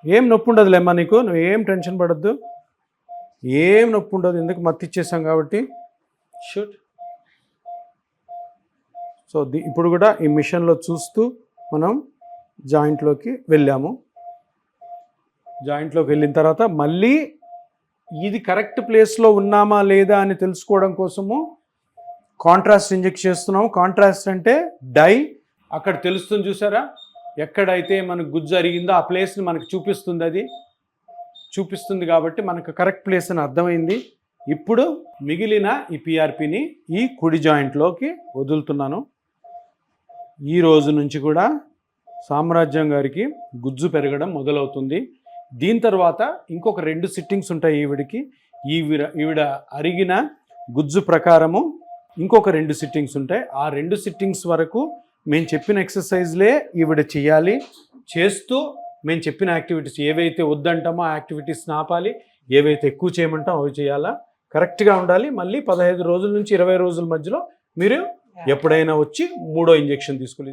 ఏం నొప్పి ఉండదులేమ్మా నీకు, నువ్వు ఏం టెన్షన్ పడద్దు, ఏం నొప్పి ఉండదు, ఎందుకు మత్తి ఇచ్చేసాం కాబట్టి. షూట్. సో ఇప్పుడు కూడా ఈ మిషన్లో చూస్తూ మనం జాయింట్లోకి వెళ్ళాము. జాయింట్లోకి వెళ్ళిన తర్వాత మళ్ళీ ఇది కరెక్ట్ ప్లేస్లో ఉన్నామా లేదా అని తెలుసుకోవడం కోసము కాంట్రాస్ట్ ఇంజెక్ట్ చేస్తున్నాము. కాంట్రాస్ట్ అంటే డై, అక్కడ తెలుస్తుంది చూసారా, ఎక్కడైతే మనకు గుజ్జు అరిగిందో ఆ ప్లేస్ని మనకు చూపిస్తుంది, అది చూపిస్తుంది కాబట్టి మనకు కరెక్ట్ ప్లేస్ అని అర్థమైంది. ఇప్పుడు మిగిలిన ఈ పిఆర్పిని ఈ కుడి జాయింట్లోకి వదులుతున్నాను. ఈ రోజు నుంచి కూడా సామ్రాజ్యం గారికి గుజ్జు పెరగడం మొదలవుతుంది. దీని తర్వాత ఇంకొక 2 సిట్టింగ్స్ ఉంటాయి ఈవిడికి. ఈవిడ అరిగిన గుజ్జు ప్రకారము ఇంకొక 2 సిట్టింగ్స్ ఉంటాయి. ఆ 2 సిట్టింగ్స్ వరకు మేము చెప్పిన ఎక్సర్సైజ్లే ఈవిడ చేయాలి. చేస్తూ మేము చెప్పిన యాక్టివిటీస్ ఏవైతే వద్దంటామో ఆ యాక్టివిటీస్ని ఆపాలి, ఏవైతే ఎక్కువ చేయమంటామో అవి చేయాలా, కరెక్ట్గా ఉండాలి. మళ్ళీ 15 రోజుల నుంచి 20 రోజుల మధ్యలో మీరు ఎప్పుడైనా వచ్చి 3వ ఇంజెక్షన్ తీసుకోలేదు.